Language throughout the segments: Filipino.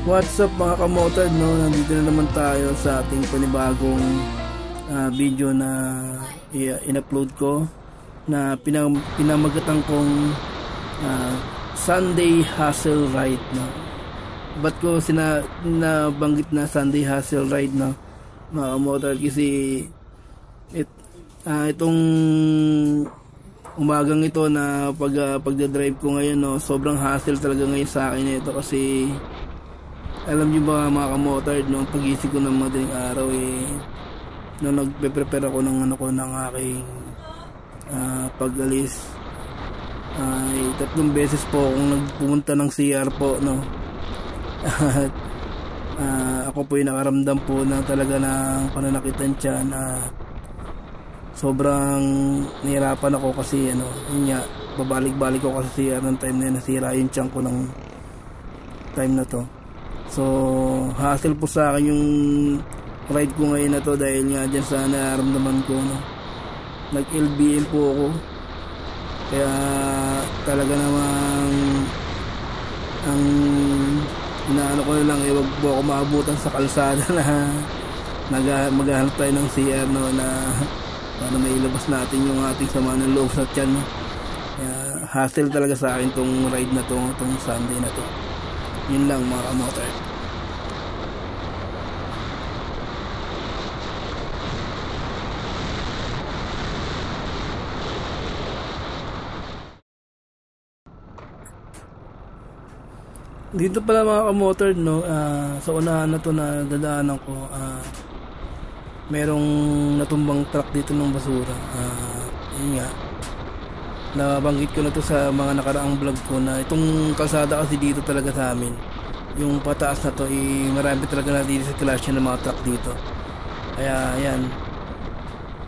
What's up mga kamotor, no? Nandito na naman tayo sa ating panibagong video na in-upload ko na pinamagatan kong Sunday Hustle Ride, no? Ba't ko nabanggit na Sunday Hustle Ride, no, mga kamotor? Kasi itong umagang ito na pagdadrive ko ngayon, no, sobrang hassle talaga ngayon sa akin ito. Kasi alam niyo ba mga kamotor, no, pag-isip ko ng madaling araw nung nagpe-prepare ako ng ng aking pag-alis, 3 beses po akong nagpumunta ng CR po, no. At ako po yung nakaramdam po na talaga ng pananakitan tiyan. Sobrang nahirapan ako kasi yun nga, babalik-balik ako kasi CR ng time na yun, nasira yung tiyan ko ng time na to. So hassle po sa akin yung ride ko ngayon na to dahil nga dyan sa nararamdaman ko, no. Nag-LBM po ako, kaya talaga namang ang inaano ko na lang, wag po ako maabutan sa kalsada na maghahanap tayo ng CR, no, na para mailabas natin yung ating sama ng loob sa tiyan, no. Kaya hassle talaga sa akin tong ride na to, tong Sunday na to. Yun lang mga kamotor. Dito pala mga kamotor, no, sa unahan na to na dadaanan ko, merong natumbang truck dito ng basura. Yun nga, nabanggit ko na to sa mga nakaraang vlog ko na itong kalsada kasi dito talaga sa amin, yung pataas na to, marami talaga na dito sa klasya ng mga truck dito. Kaya yan,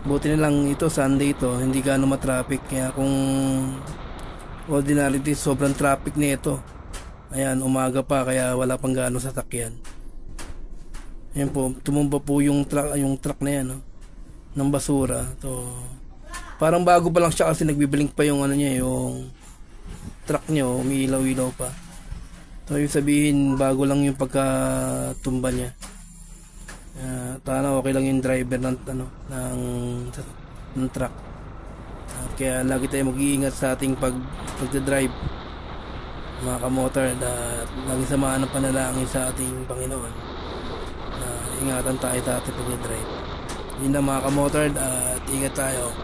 buti na lang ito Sunday ito, hindi gaano matraffic. Kaya kung ordinary sobrang traffic na ito, ayan, umaga pa kaya wala pang gaano sasakyan. Ayan po, tumumba po yung truck na yan, no, ng basura. So parang bago pa lang siya kasi nagbiblink pa yung niya, yung truck niya, umiilaw-ilaw pa. So yung sabihin bago lang yung pagkatumba niya. Sana okay lang yung driver ng truck. Kaya lagi tayo mag-iingat sa ating pagdadrive mga kamotor, lagi samahan ng panalangin sa ating Panginoon na ingatan tayo sa ating pagdadrive. Yun na mga kamotor, at ingat tayo.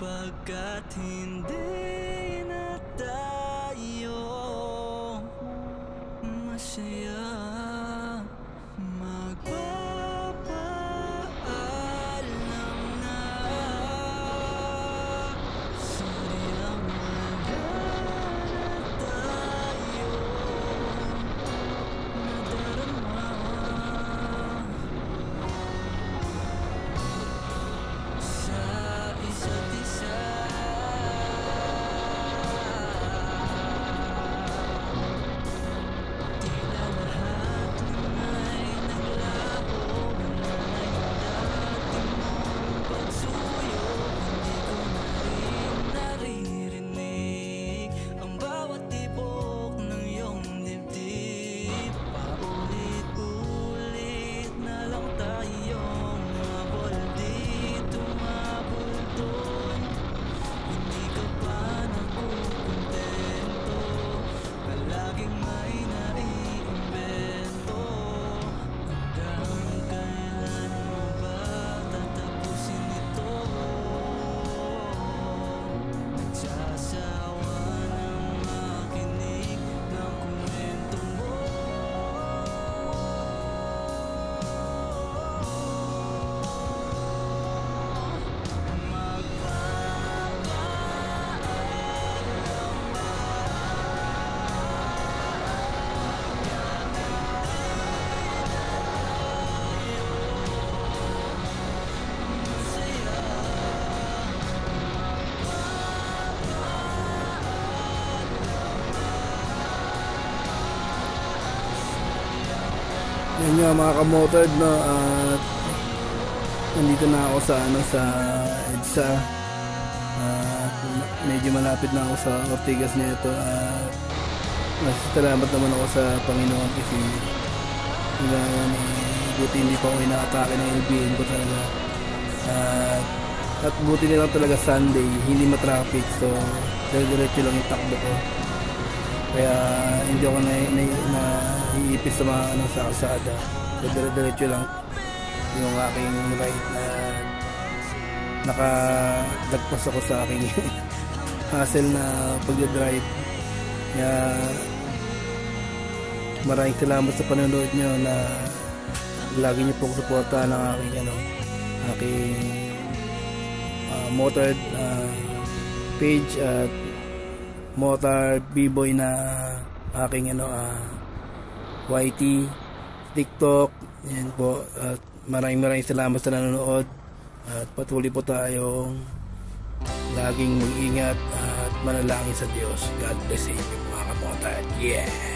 pagkat hindi na tayo masaya. Magpapaalam na, sadyang wala na tayong nadarama sa isa't isa. Tila lahat ng ay naglaho na yung dati mong pagsuyo. Hindi ko na rin naririnig ang bawat tibok ng iyong dibdib. Paulit-ulit na lang tayong mabol dito, mabol doon. Hindi ka pa nakukontento, palaging may naiimbento. Hanggang kailan mo ba tatapusin ito? Nagsasawa ng makinig ng kwento mo. Yan nga mga kamotored, no, at nandito na ako sa sa EDSA. Medyo malapit na ako sa Ortigas nito, at salamat naman ako sa Panginoon kasi buti hindi pa ako inaatake ng LBM ko talaga, at buti nilang talaga Sunday hindi matraffic, so diretso lang yung takbo ko, kaya hindi ako naiipis sa mga sa kalsada. So diretso lang yung aking ride, na nakalagpas ako sa aking hassle na pag-drive. Kaya maraming salamat sa panonood nyo, na lagi nyo pong suportahan ng aking motor page at motor b-boy na aking YT, TikTok. Yan po, at maraming salamat sa nanonood, at patuloy po tayong laging mag-ingat at manalangin sa Diyos. God bless you mga kamotor. Yeah!